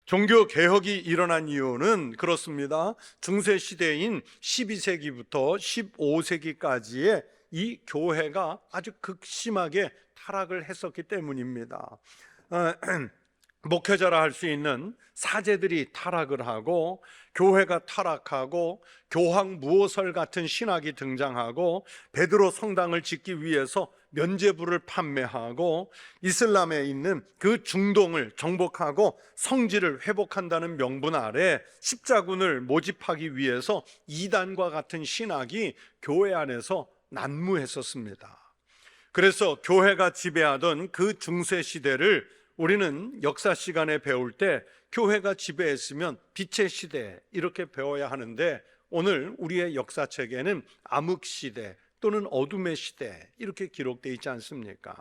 종교 개혁이 일어난 이유는 그렇습니다. 중세 시대인 12세기부터 15세기까지의 이 교회가 아주 극심하게 타락을 했었기 때문입니다. 목회자라 할 수 있는 사제들이 타락을 하고 교회가 타락하고 교황무호설 같은 신학이 등장하고 베드로 성당을 짓기 위해서 면죄부를 판매하고 이슬람에 있는 그 중동을 정복하고 성지를 회복한다는 명분 아래 십자군을 모집하기 위해서 이단과 같은 신학이 교회 안에서 난무했었습니다. 그래서 교회가 지배하던 그 중세 시대를 우리는 역사 시간에 배울 때 교회가 지배했으면 빛의 시대 이렇게 배워야 하는데, 오늘 우리의 역사책에는 암흑시대 또는 어둠의 시대 이렇게 기록되어 있지 않습니까?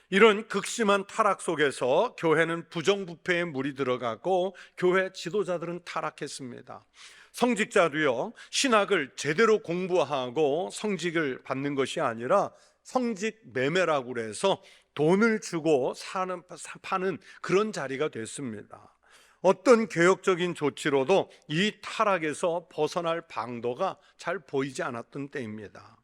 이런 극심한 타락 속에서 교회는 부정부패에 물이 들어가고 교회 지도자들은 타락했습니다. 성직자도요, 신학을 제대로 공부하고 성직을 받는 것이 아니라 성직 매매라고 해서 돈을 주고 파는 그런 자리가 됐습니다. 어떤 개혁적인 조치로도 이 타락에서 벗어날 방도가 잘 보이지 않았던 때입니다.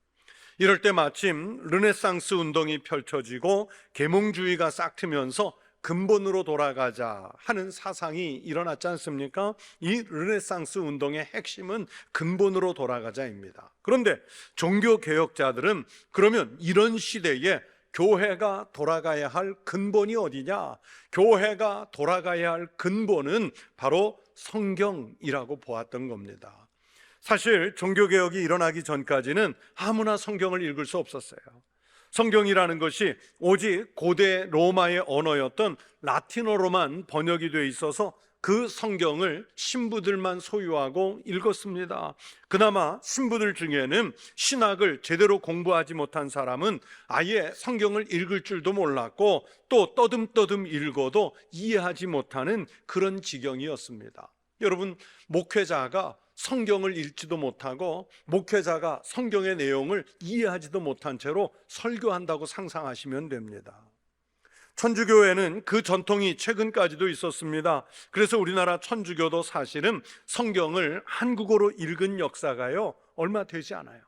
이럴 때 마침 르네상스 운동이 펼쳐지고 계몽주의가 싹트면서 근본으로 돌아가자 하는 사상이 일어났지 않습니까? 이 르네상스 운동의 핵심은 근본으로 돌아가자입니다. 그런데 종교개혁자들은 그러면 이런 시대에 교회가 돌아가야 할 근본이 어디냐? 교회가 돌아가야 할 근본은 바로 성경이라고 보았던 겁니다. 사실 종교개혁이 일어나기 전까지는 아무나 성경을 읽을 수 없었어요. 성경이라는 것이 오직 고대 로마의 언어였던 라틴어로만 번역이 되어 있어서 그 성경을 신부들만 소유하고 읽었습니다. 그나마 신부들 중에는 신학을 제대로 공부하지 못한 사람은 아예 성경을 읽을 줄도 몰랐고 또 떠듬떠듬 읽어도 이해하지 못하는 그런 지경이었습니다. 여러분, 목회자가 성경을 읽지도 못하고 목회자가 성경의 내용을 이해하지도 못한 채로 설교한다고 상상하시면 됩니다. 천주교에는 그 전통이 최근까지도 있었습니다. 그래서 우리나라 천주교도 사실은 성경을 한국어로 읽은 역사가요 얼마 되지 않아요.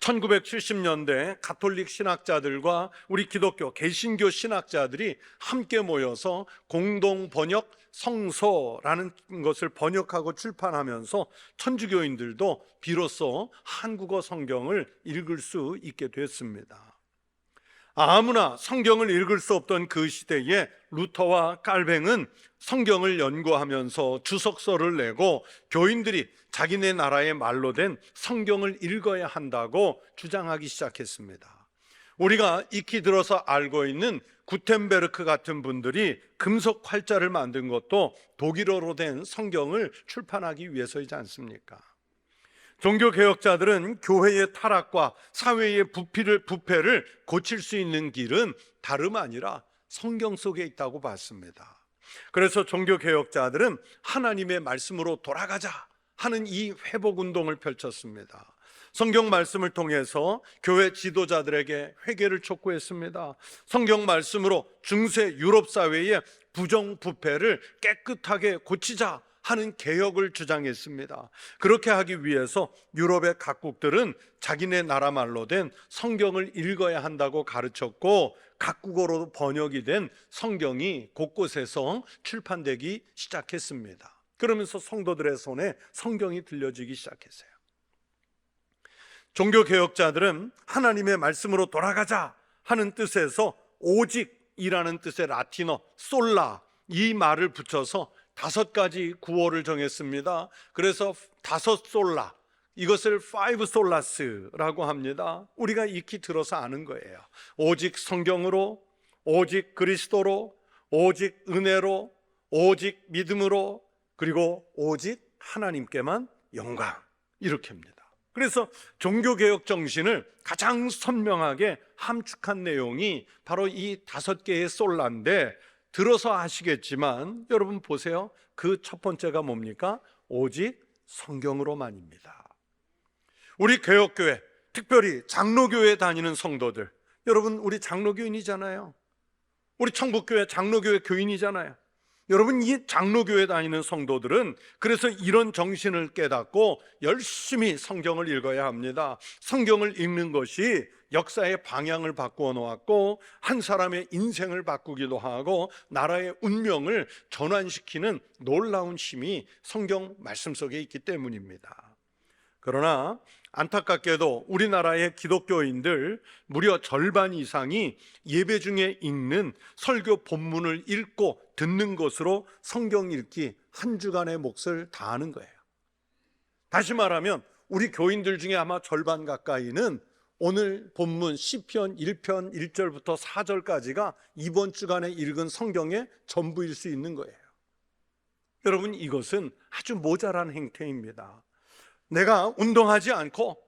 1970년대 가톨릭 신학자들과 우리 기독교 개신교 신학자들이 함께 모여서 공동 번역 성서라는 것을 번역하고 출판하면서 천주교인들도 비로소 한국어 성경을 읽을 수 있게 됐습니다. 아무나 성경을 읽을 수 없던 그 시대에 루터와 깔뱅은 성경을 연구하면서 주석서를 내고 교인들이 자기네 나라의 말로 된 성경을 읽어야 한다고 주장하기 시작했습니다. 우리가 익히 들어서 알고 있는 구텐베르크 같은 분들이 금속 활자를 만든 것도 독일어로 된 성경을 출판하기 위해서이지 않습니까? 종교개혁자들은 교회의 타락과 사회의 부패를 고칠 수 있는 길은 다름 아니라 성경 속에 있다고 봤습니다. 그래서 종교개혁자들은 하나님의 말씀으로 돌아가자 하는 이 회복운동을 펼쳤습니다. 성경 말씀을 통해서 교회 지도자들에게 회개를 촉구했습니다. 성경 말씀으로 중세 유럽 사회의 부정부패를 깨끗하게 고치자 하는 개혁을 주장했습니다. 그렇게 하기 위해서 유럽의 각국들은 자기네 나라 말로 된 성경을 읽어야 한다고 가르쳤고 각국어로 번역이 된 성경이 곳곳에서 출판되기 시작했습니다. 그러면서 성도들의 손에 성경이 들려지기 시작했어요. 종교개혁자들은 하나님의 말씀으로 돌아가자 하는 뜻에서 오직이라는 뜻의 라틴어 솔라 이 말을 붙여서 5가지 구호를 정했습니다. 그래서 5솔라, 이것을 5솔라스라고 합니다. 우리가 익히 들어서 아는 거예요. 오직 성경으로, 오직 그리스도로, 오직 은혜로, 오직 믿음으로, 그리고 오직 하나님께만 영광, 이렇게 합니다. 그래서 종교개혁 정신을 가장 선명하게 함축한 내용이 바로 이 5개의 솔라인데, 들어서 아시겠지만 여러분 보세요. 그 첫 번째가 뭡니까? 오직 성경으로만입니다. 우리 개혁교회, 특별히 장로교회 다니는 성도들, 여러분 우리 장로교인이잖아요. 우리 청북교회 장로교회 교인이잖아요. 여러분, 이 장로교회 다니는 성도들은 그래서 이런 정신을 깨닫고 열심히 성경을 읽어야 합니다. 성경을 읽는 것이 역사의 방향을 바꾸어 놓았고 한 사람의 인생을 바꾸기도 하고 나라의 운명을 전환시키는 놀라운 힘이 성경 말씀 속에 있기 때문입니다. 그러나 안타깝게도 우리나라의 기독교인들 무려 절반 이상이 예배 중에 읽는 설교 본문을 읽고 듣는 것으로 성경 읽기 한 주간의 몫을 다하는 거예요. 다시 말하면 우리 교인들 중에 아마 절반 가까이는 오늘 본문 시편 1편 1절부터 4절까지가 이번 주간에 읽은 성경의 전부일 수 있는 거예요. 여러분, 이것은 아주 모자란 행태입니다. 내가 운동하지 않고,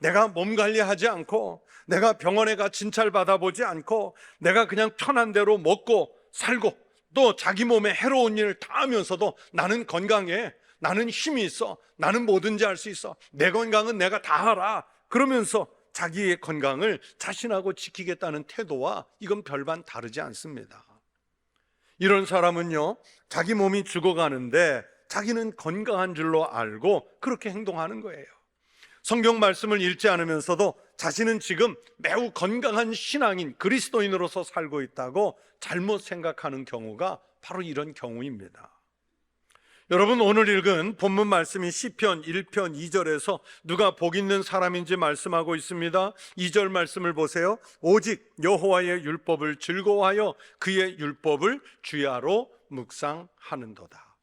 내가 몸 관리하지 않고, 내가 병원에 가 진찰 받아보지 않고, 내가 그냥 편한 대로 먹고 살고 또 자기 몸에 해로운 일을 다 하면서도 나는 건강해, 나는 힘이 있어, 나는 뭐든지 할 수 있어, 내 건강은 내가 다 알아, 그러면서 자기의 건강을 자신하고 지키겠다는 태도와 이건 별반 다르지 않습니다. 이런 사람은요, 자기 몸이 죽어가는데 자기는 건강한 줄로 알고 그렇게 행동하는 거예요. 성경 말씀을 읽지 않으면서도 자신은 지금 매우 건강한 신앙인 그리스도인으로서 살고 있다고 잘못 생각하는 경우가 바로 이런 경우입니다. 여러분, 오늘 읽은 본문 말씀이 시편 1편 2절에서 누가 복 있는 사람인지 말씀하고 있습니다. 2절 말씀을 보세요. 오직 여호와의 율법을 즐거워하여 그의 율법을 주야로 묵상하는도다.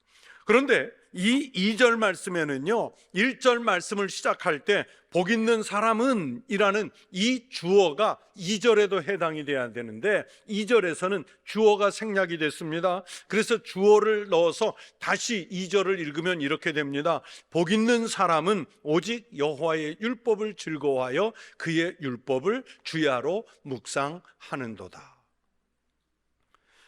그런데 이 2절 말씀에는요, 1절 말씀을 시작할 때 복 있는 사람은 이라는 이 주어가 2절에도 해당이 돼야 되는데 2절에서는 주어가 생략이 됐습니다. 그래서 주어를 넣어서 다시 2절을 읽으면 이렇게 됩니다. 복 있는 사람은 오직 여호와의 율법을 즐거워하여 그의 율법을 주야로 묵상하는도다.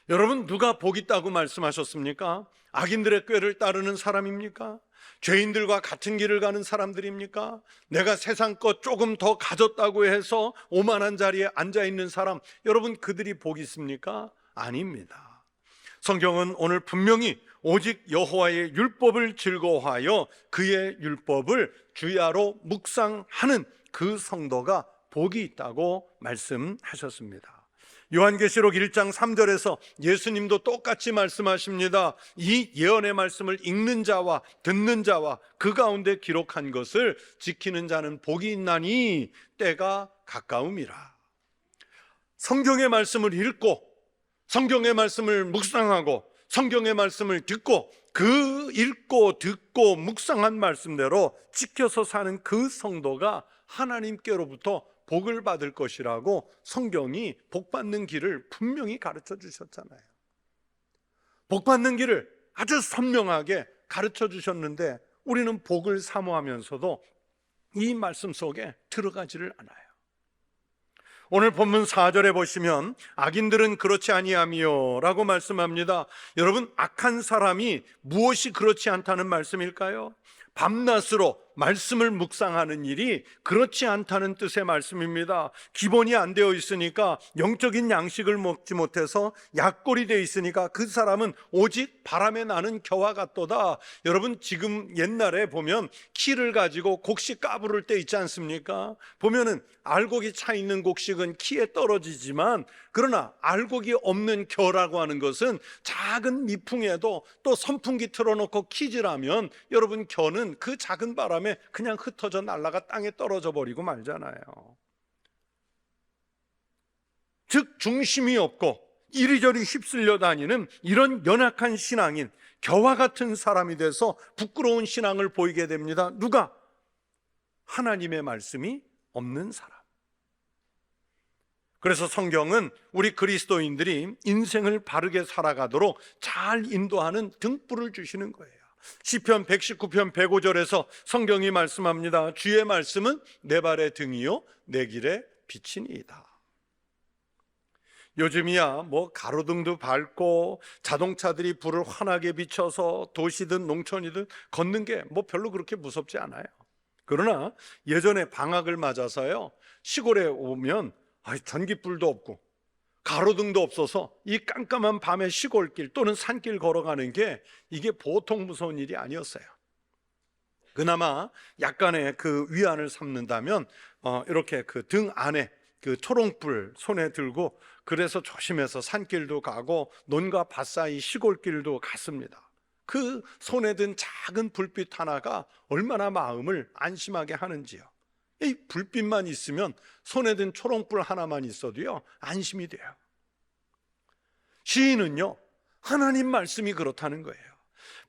여러분, 누가 복 있다고 말씀하셨습니까? 악인들의 꾀를 따르는 사람입니까? 죄인들과 같은 길을 가는 사람들입니까? 내가 세상 것 조금 더 가졌다고 해서 오만한 자리에 앉아있는 사람, 여러분, 그들이 복 있습니까? 아닙니다. 성경은 오늘 분명히 오직 여호와의 율법을 즐거워하여 그의 율법을 주야로 묵상하는 그 성도가 복이 있다고 말씀하셨습니다. 요한계시록 1장 3절에서 예수님도 똑같이 말씀하십니다. 이 예언의 말씀을 읽는 자와 듣는 자와 그 가운데 기록한 것을 지키는 자는 복이 있나니 때가 가까움이라. 성경의 말씀을 읽고 성경의 말씀을 묵상하고 성경의 말씀을 듣고 그 읽고 듣고 묵상한 말씀대로 지켜서 사는 그 성도가 하나님께로부터 복을 받을 것이라고 성경이 복받는 길을 분명히 가르쳐 주셨잖아요. 복받는 길을 아주 선명하게 가르쳐 주셨는데 우리는 복을 사모하면서도 이 말씀 속에 들어가지를 않아요. 오늘 본문 4절에 보시면 악인들은 그렇지 아니하며 라고 말씀합니다. 여러분, 악한 사람이 무엇이 그렇지 않다는 말씀일까요? 밤낮으로 말씀을 묵상하는 일이 그렇지 않다는 뜻의 말씀입니다. 기본이 안 되어 있으니까, 영적인 양식을 먹지 못해서 약골이 되어 있으니까 그 사람은 오직 바람에 나는 겨와 같도다. 여러분, 지금 옛날에 보면 키를 가지고 곡식 까부를 때 있지 않습니까? 보면은 알곡이 차 있는 곡식은 키에 떨어지지만, 그러나 알곡이 없는 겨라고 하는 것은 작은 미풍에도 또 선풍기 틀어놓고 키질하면 여러분, 겨는 그 작은 바람에 그냥 흩어져 날아가 땅에 떨어져 버리고 말잖아요. 즉 중심이 없고 이리저리 휩쓸려 다니는 이런 연약한 신앙인, 겨와 같은 사람이 돼서 부끄러운 신앙을 보이게 됩니다. 누가? 하나님의 말씀이 없는 사람. 그래서 성경은 우리 그리스도인들이 인생을 바르게 살아가도록 잘 인도하는 등불을 주시는 거예요. 시편 119편 105절에서 성경이 말씀합니다. 주의 말씀은 내 발의 등이요 내 길의 빛이니이다. 요즘이야 뭐 가로등도 밝고 자동차들이 불을 환하게 비춰서 도시든 농촌이든 걷는 게 뭐 별로 그렇게 무섭지 않아요. 그러나 예전에 방학을 맞아서요, 시골에 오면 전기불도 없고 가로등도 없어서 이 깜깜한 밤에 시골길 또는 산길 걸어가는 게 이게 보통 무서운 일이 아니었어요. 그나마 약간의 그 위안을 삼는다면 이렇게 그 등 안에 그 초롱불 손에 들고 그래서 조심해서 산길도 가고 논과 밭 사이 시골길도 갔습니다. 그 손에 든 작은 불빛 하나가 얼마나 마음을 안심하게 하는지요. 이 불빛만 있으면, 손에 든 초롱불 하나만 있어도요 안심이 돼요. 시인은요 하나님 말씀이 그렇다는 거예요.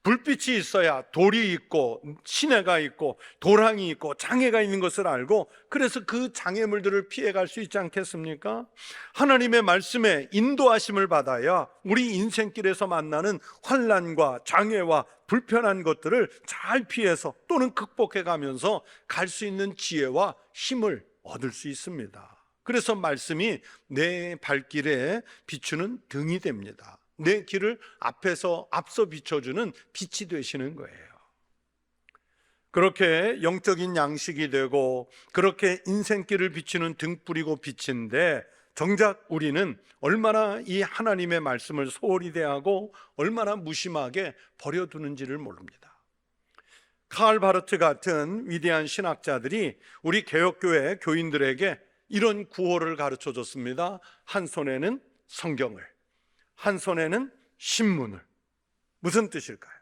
불빛이 있어야 돌이 있고 시내가 있고 도랑이 있고 장애가 있는 것을 알고, 그래서 그 장애물들을 피해갈 수 있지 않겠습니까? 하나님의 말씀에 인도하심을 받아야 우리 인생길에서 만나는 환난과 장애와 불편한 것들을 잘 피해서 또는 극복해 가면서 갈 수 있는 지혜와 힘을 얻을 수 있습니다. 그래서 말씀이 내 발길에 비추는 등이 됩니다. 내 길을 앞서 비춰주는 빛이 되시는 거예요. 그렇게 영적인 양식이 되고 그렇게 인생길을 비추는 등불이고 빛인데, 정작 우리는 얼마나 이 하나님의 말씀을 소홀히 대하고 얼마나 무심하게 버려두는지를 모릅니다. 칼 바르트 같은 위대한 신학자들이 우리 개혁교회 교인들에게 이런 구호를 가르쳐 줬습니다. 한 손에는 성경을, 한 손에는 신문을. 무슨 뜻일까요?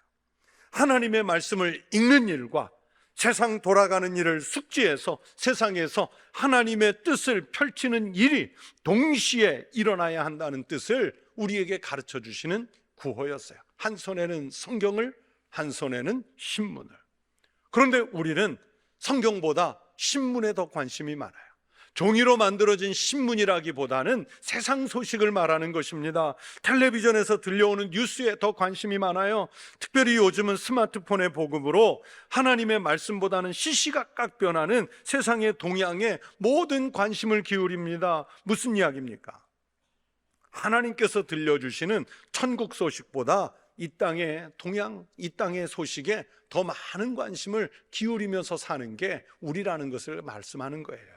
하나님의 말씀을 읽는 일과 세상 돌아가는 일을 숙지해서 세상에서 하나님의 뜻을 펼치는 일이 동시에 일어나야 한다는 뜻을 우리에게 가르쳐 주시는 구호였어요. 한 손에는 성경을, 한 손에는 신문을. 그런데 우리는 성경보다 신문에 더 관심이 많아요. 종이로 만들어진 신문이라기보다는 세상 소식을 말하는 것입니다. 텔레비전에서 들려오는 뉴스에 더 관심이 많아요. 특별히 요즘은 스마트폰의 보급으로 하나님의 말씀보다는 시시각각 변하는 세상의 동향에 모든 관심을 기울입니다. 무슨 이야기입니까? 하나님께서 들려주시는 천국 소식보다 이 땅의 동향, 이 땅의 소식에 더 많은 관심을 기울이면서 사는 게 우리라는 것을 말씀하는 거예요.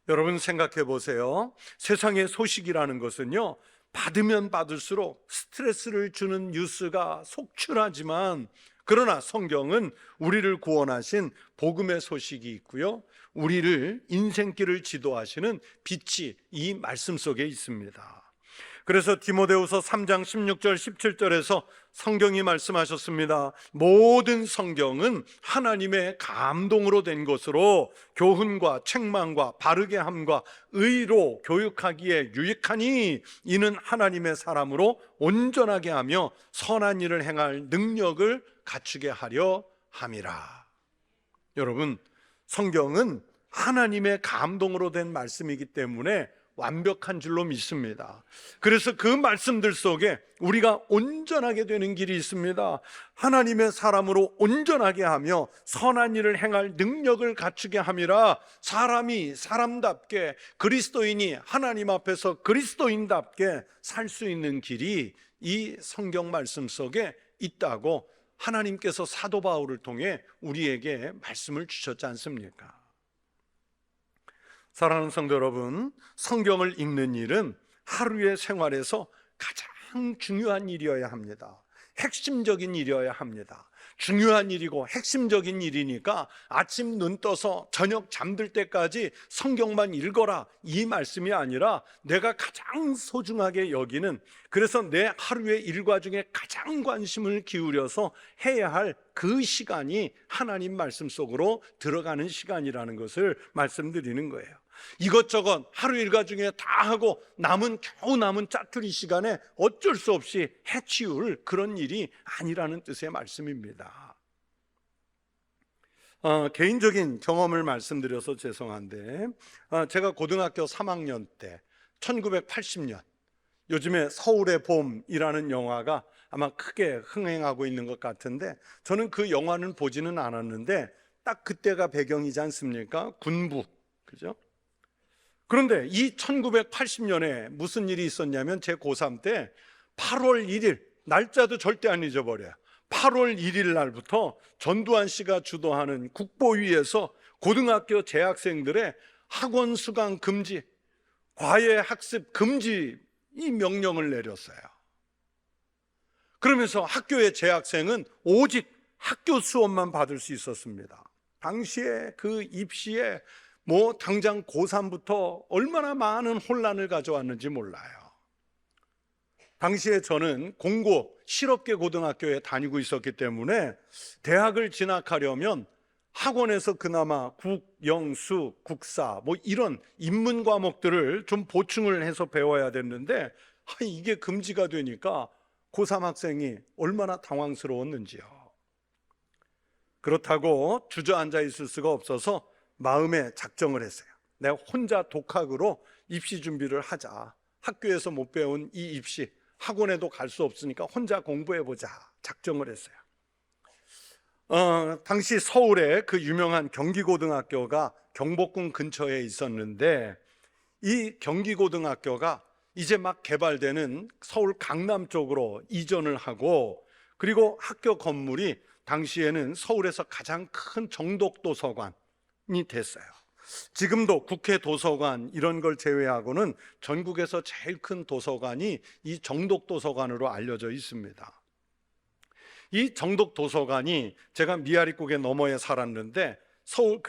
여러분 생각해 보세요. 세상의 소식이라는 것은요, 받으면 받을수록 스트레스를 주는 뉴스가 속출하지만, 그러나 성경은 우리를 구원하신 복음의 소식이 있고요, 우리를 인생길을 지도하시는 빛이 이 말씀 속에 있습니다. 그래서 디모데후서 3장 16절 17절에서 성경이 말씀하셨습니다. 모든 성경은 하나님의 감동으로 된 것으로 교훈과 책망과 바르게 함과 의로 교육하기에 유익하니 이는 하나님의 사람으로 온전하게 하며 선한 일을 행할 능력을 갖추게 하려 함이라. 여러분, 성경은 하나님의 감동으로 된 말씀이기 때문에 완벽한 줄로 믿습니다. 그래서 그 말씀들 속에 우리가 온전하게 되는 길이 있습니다. 하나님의 사람으로 온전하게 하며 선한 일을 행할 능력을 갖추게 함이라. 사람이 사람답게, 그리스도인이 하나님 앞에서 그리스도인답게 살 수 있는 길이 이 성경 말씀 속에 있다고 하나님께서 사도 바울을 통해 우리에게 말씀을 주셨지 않습니까? 사랑하는 성도 여러분, 성경을 읽는 일은 하루의 생활에서 가장 중요한 일이어야 합니다. 핵심적인 일이어야 합니다. 중요한 일이고 핵심적인 일이니까 아침 눈 떠서 저녁 잠들 때까지 성경만 읽어라, 이 말씀이 아니라 내가 가장 소중하게 여기는, 그래서 내 하루의 일과 중에 가장 관심을 기울여서 해야 할 그 시간이 하나님 말씀 속으로 들어가는 시간이라는 것을 말씀드리는 거예요. 이것저것 하루 일과 중에 다 하고 겨우 남은 짜투리 시간에 어쩔 수 없이 해치울 그런 일이 아니라는 뜻의 말씀입니다. 개인적인 경험을 말씀드려서 죄송한데, 제가 고등학교 3학년 때 1980년, 요즘에 서울의 봄이라는 영화가 아마 크게 흥행하고 있는 것 같은데, 저는 그 영화는 보지는 않았는데 딱 그때가 배경이지 않습니까? 군부, 그죠? 그런데 이 1980년에 무슨 일이 있었냐면, 제 고3 때 8월 1일, 날짜도 절대 안 잊어버려요. 8월 1일 날부터 전두환 씨가 주도하는 국보위에서 고등학교 재학생들의 학원 수강 금지, 과외 학습 금지 이 명령을 내렸어요. 그러면서 학교의 재학생은 오직 학교 수업만 받을 수 있었습니다. 당시에 그 입시에 당장 고3부터 얼마나 많은 혼란을 가져왔는지 몰라요. 당시에 저는 공고 실업계 고등학교에 다니고 있었기 때문에 대학을 진학하려면 학원에서 그나마 국, 영, 수, 국사 이런 인문 과목들을 좀 보충을 해서 배워야 됐는데 이게 금지가 되니까 고3 학생이 얼마나 당황스러웠는지요. 그렇다고 주저앉아 있을 수가 없어서 마음에 작정을 했어요. 내가 혼자 독학으로 입시 준비를 하자. 학교에서 못 배운 이 입시, 학원에도 갈 수 없으니까 혼자 공부해보자 작정을 했어요. 당시 서울에 그 유명한 경기고등학교가 경복궁 근처에 있었는데, 이 경기고등학교가 이제 막 개발되는 서울 강남 쪽으로 이전을 하고, 그리고 학교 건물이 당시에는 서울에서 가장 큰 정독도서관이 됐어요. 지금도 국회 도서관 이런 걸 제외하고는 전국에서 제일 큰 도서관이 이 정독도서관으로 알려져 있습니다. 이 정독도서관이, 제가 미아리국의 너머에 살았는데 서울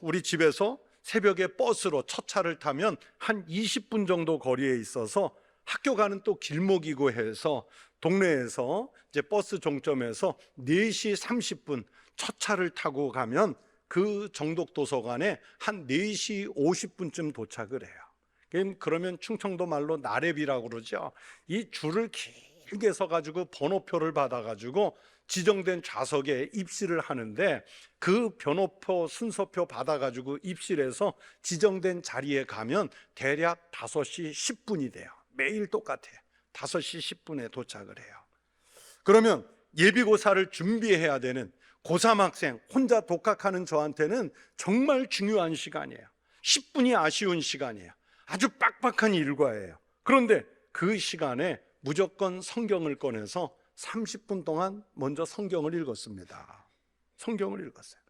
우리 집에서 새벽에 버스로 첫 차를 타면 한 20분 정도 거리에 있어서 학교 가는 또 길목이고 해서 동네에서 이제 버스 종점에서 4시 30분 첫 차를 타고 가면 그 정독도서관에 한 4시 50분쯤 도착을 해요. 그러면 충청도 말로 나래비라고 그러죠. 이 줄을 길게 서가지고 번호표를 받아가지고 지정된 좌석에 입실을 하는데, 그 번호표 순서표 받아가지고 입실해서 지정된 자리에 가면 대략 5시 10분이 돼요. 매일 똑같아요. 5시 10분에 도착을 해요. 그러면 예비고사를 준비해야 되는 고3 학생, 혼자 독학하는 저한테는 정말 중요한 시간이에요. 10분이 아쉬운 시간이에요. 아주 빡빡한 일과예요. 그런데 그 시간에 무조건 성경을 꺼내서 30분 동안 먼저 성경을 읽었습니다. 성경을 읽었어요.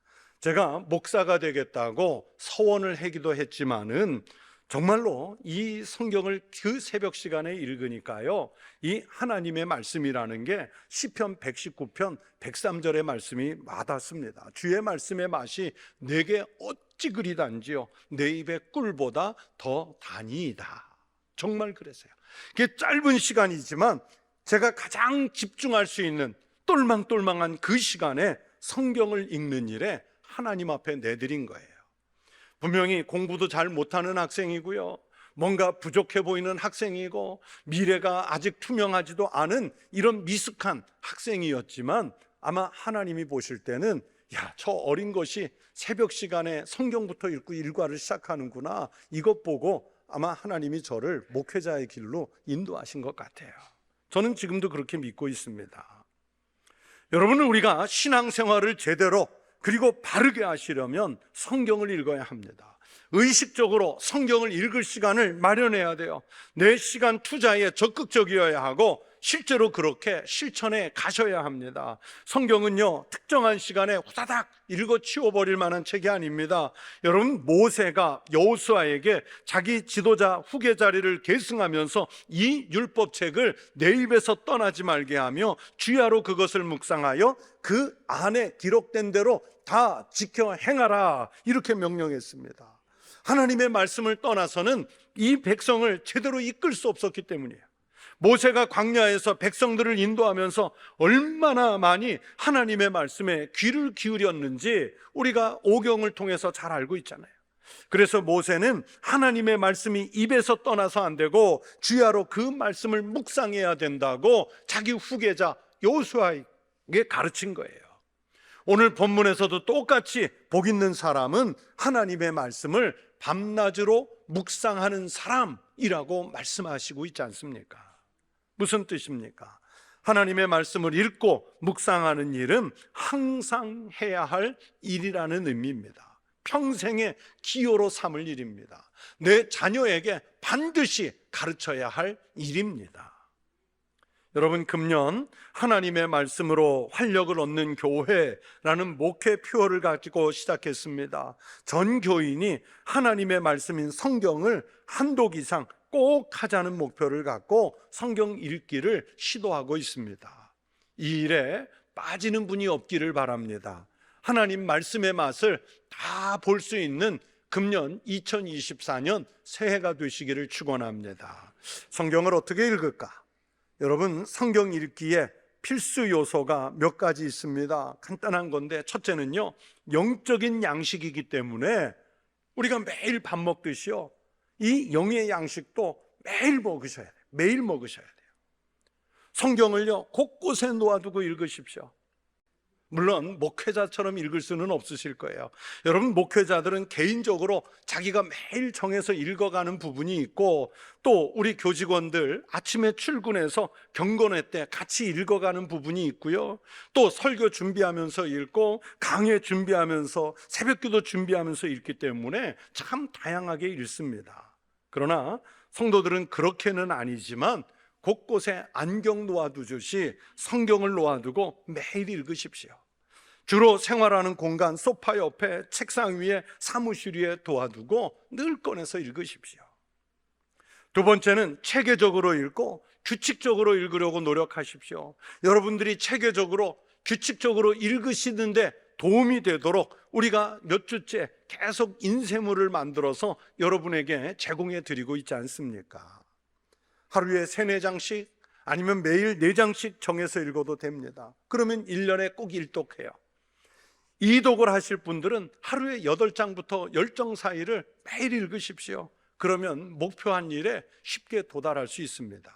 제가 목사가 되겠다고 서원을 하기도 했지만은 정말로 이 성경을 그 새벽 시간에 읽으니까요, 이 하나님의 말씀이라는 게 시편 119편 103절의 말씀이 와닿습니다. 주의 말씀의 맛이 내게 어찌 그리 단지요, 내 입의 꿀보다 더 다니이다. 정말 그랬어요. 그게 짧은 시간이지만 제가 가장 집중할 수 있는 똘망똘망한 그 시간에 성경을 읽는 일에 하나님 앞에 내드린 거예요. 분명히 공부도 잘 못하는 학생이고요, 뭔가 부족해 보이는 학생이고 미래가 아직 투명하지도 않은 이런 미숙한 학생이었지만, 아마 하나님이 보실 때는 저 어린 것이 새벽 시간에 성경부터 읽고 일과를 시작하는구나, 이것 보고 아마 하나님이 저를 목회자의 길로 인도하신 것 같아요. 저는 지금도 그렇게 믿고 있습니다. 여러분은 우리가 신앙생활을 제대로 그리고 바르게 하시려면 성경을 읽어야 합니다. 의식적으로 성경을 읽을 시간을 마련해야 돼요. 내 시간 투자에 적극적이어야 하고 실제로 그렇게 실천해 가셔야 합니다. 성경은요, 특정한 시간에 후다닥 읽어 치워버릴 만한 책이 아닙니다. 여러분, 모세가 여호수아에게 자기 지도자 후계 자리를 계승하면서 이 율법책을 내 입에서 떠나지 말게 하며 주야로 그것을 묵상하여 그 안에 기록된 대로 다 지켜 행하라, 이렇게 명령했습니다. 하나님의 말씀을 떠나서는 이 백성을 제대로 이끌 수 없었기 때문이에요. 모세가 광야에서 백성들을 인도하면서 얼마나 많이 하나님의 말씀에 귀를 기울였는지 우리가 오경을 통해서 잘 알고 있잖아요. 그래서 모세는 하나님의 말씀이 입에서 떠나서 안 되고 주야로 그 말씀을 묵상해야 된다고 자기 후계자 여호수아에게 가르친 거예요. 오늘 본문에서도 똑같이 복 있는 사람은 하나님의 말씀을 밤낮으로 묵상하는 사람이라고 말씀하시고 있지 않습니까? 무슨 뜻입니까? 하나님의 말씀을 읽고 묵상하는 일은 항상 해야 할 일이라는 의미입니다. 평생의 기호로 삼을 일입니다. 내 자녀에게 반드시 가르쳐야 할 일입니다. 여러분, 금년 하나님의 말씀으로 활력을 얻는 교회라는 목회 표어를 가지고 시작했습니다. 전 교인이 하나님의 말씀인 성경을 한 독 이상 꼭 하자는 목표를 갖고 성경 읽기를 시도하고 있습니다. 이 일에 빠지는 분이 없기를 바랍니다. 하나님 말씀의 맛을 다 볼 수 있는 금년 2024년 새해가 되시기를 축원합니다. 성경을 어떻게 읽을까? 여러분, 성경 읽기에 필수 요소가 몇 가지 있습니다. 간단한 건데, 첫째는요, 영적인 양식이기 때문에 우리가 매일 밥 먹듯이요, 이 영의 양식도 매일 먹으셔야 돼요. 매일 먹으셔야 돼요. 성경을요, 곳곳에 놓아두고 읽으십시오. 물론 목회자처럼 읽을 수는 없으실 거예요. 여러분, 목회자들은 개인적으로 자기가 매일 정해서 읽어가는 부분이 있고, 또 우리 교직원들 아침에 출근해서 경건회 때 같이 읽어가는 부분이 있고요, 또 설교 준비하면서 읽고 강해 준비하면서 새벽기도 준비하면서 읽기 때문에 참 다양하게 읽습니다. 그러나 성도들은 그렇게는 아니지만 곳곳에 안경 놓아두듯이 성경을 놓아두고 매일 읽으십시오. 주로 생활하는 공간 소파 옆에, 책상 위에, 사무실 위에 놓아두고 늘 꺼내서 읽으십시오. 두 번째는 체계적으로 읽고 규칙적으로 읽으려고 노력하십시오. 여러분들이 체계적으로 규칙적으로 읽으시는데 도움이 되도록 우리가 몇 주째 계속 인쇄물을 만들어서 여러분에게 제공해 드리고 있지 않습니까? 하루에 3-4장씩 아니면 매일 4장씩 정해서 읽어도 됩니다. 그러면 1년에 꼭 1독해요. 2독을 하실 분들은 하루에 8장부터 10장 사이를 매일 읽으십시오. 그러면 목표한 일에 쉽게 도달할 수 있습니다.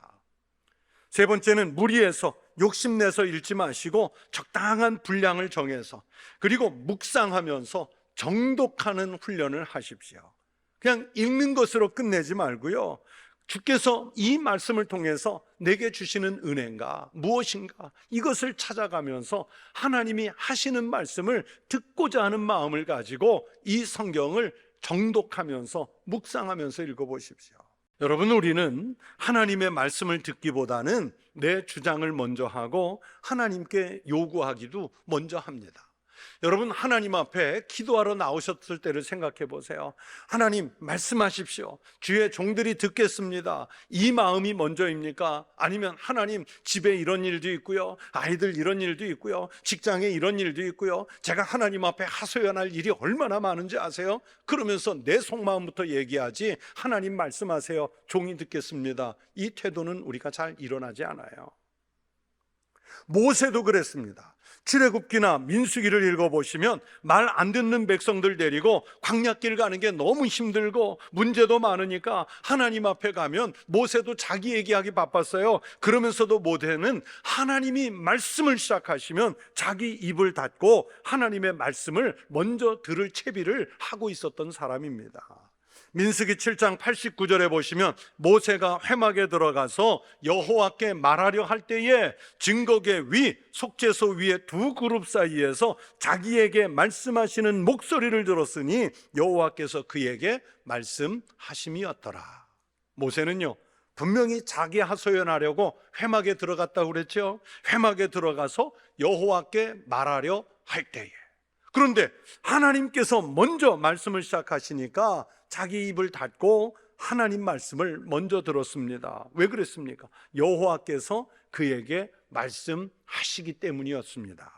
세 번째는 무리해서 욕심내서 읽지 마시고 적당한 분량을 정해서, 그리고 묵상하면서 정독하는 훈련을 하십시오. 그냥 읽는 것으로 끝내지 말고요, 주께서 이 말씀을 통해서 내게 주시는 은혜인가, 무엇인가, 이것을 찾아가면서 하나님이 하시는 말씀을 듣고자 하는 마음을 가지고 이 성경을 정독하면서 묵상하면서 읽어보십시오. 여러분, 우리는 하나님의 말씀을 듣기보다는 내 주장을 먼저 하고 하나님께 요구하기도 먼저 합니다. 여러분, 하나님 앞에 기도하러 나오셨을 때를 생각해 보세요. 하나님, 말씀하십시오. 주의 종들이 듣겠습니다. 이 마음이 먼저입니까? 아니면 하나님, 집에 이런 일도 있고요, 아이들 이런 일도 있고요, 직장에 이런 일도 있고요, 제가 하나님 앞에 하소연할 일이 얼마나 많은지 아세요? 그러면서 내 속마음부터 얘기하지, 하나님 말씀하세요, 종이 듣겠습니다, 이 태도는 우리가 잘 일어나지 않아요. 모세도 그랬습니다. 출애굽기나 민수기를 읽어보시면 말 안 듣는 백성들 데리고 광야길 가는 게 너무 힘들고 문제도 많으니까 하나님 앞에 가면 모세도 자기 얘기하기 바빴어요. 그러면서도 모세는 하나님이 말씀을 시작하시면 자기 입을 닫고 하나님의 말씀을 먼저 들을 채비를 하고 있었던 사람입니다. 민수기 7장 89절에 보시면 모세가 회막에 들어가서 여호와께 말하려 할 때에 증거계 위, 속죄소 위에 두 그룹 사이에서 자기에게 말씀하시는 목소리를 들었으니 여호와께서 그에게 말씀하심이었더라. 모세는요, 분명히 자기 하소연하려고 회막에 들어갔다고 그랬죠. 회막에 들어가서 여호와께 말하려 할 때에, 그런데 하나님께서 먼저 말씀을 시작하시니까 자기 입을 닫고 하나님 말씀을 먼저 들었습니다. 왜 그랬습니까? 여호와께서 그에게 말씀하시기 때문이었습니다.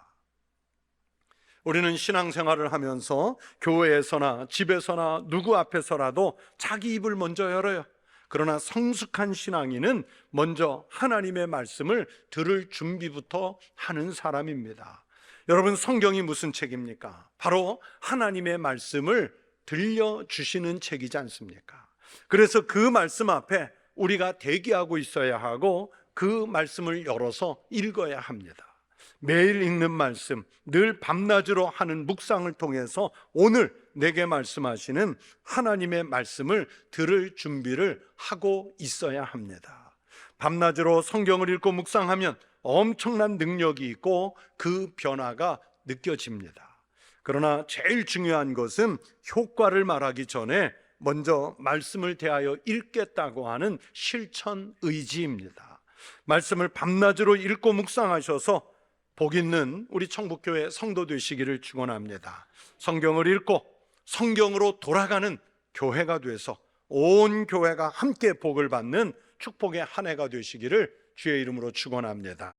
우리는 신앙생활을 하면서 교회에서나 집에서나 누구 앞에서라도 자기 입을 먼저 열어요. 그러나 성숙한 신앙인은 먼저 하나님의 말씀을 들을 준비부터 하는 사람입니다. 여러분, 성경이 무슨 책입니까? 바로 하나님의 말씀을 들려주시는 책이지 않습니까? 그래서 그 말씀 앞에 우리가 대기하고 있어야 하고 그 말씀을 열어서 읽어야 합니다. 매일 읽는 말씀, 늘 밤낮으로 하는 묵상을 통해서 오늘 내게 말씀하시는 하나님의 말씀을 들을 준비를 하고 있어야 합니다. 밤낮으로 성경을 읽고 묵상하면 엄청난 능력이 있고 그 변화가 느껴집니다. 그러나 제일 중요한 것은 효과를 말하기 전에 먼저 말씀을 대하여 읽겠다고 하는 실천 의지입니다. 말씀을 밤낮으로 읽고 묵상하셔서 복 있는 우리 청북교회 성도 되시기를 축원합니다. 성경을 읽고 성경으로 돌아가는 교회가 돼서 온 교회가 함께 복을 받는 축복의 한 해가 되시기를 주의 이름으로 축원합니다.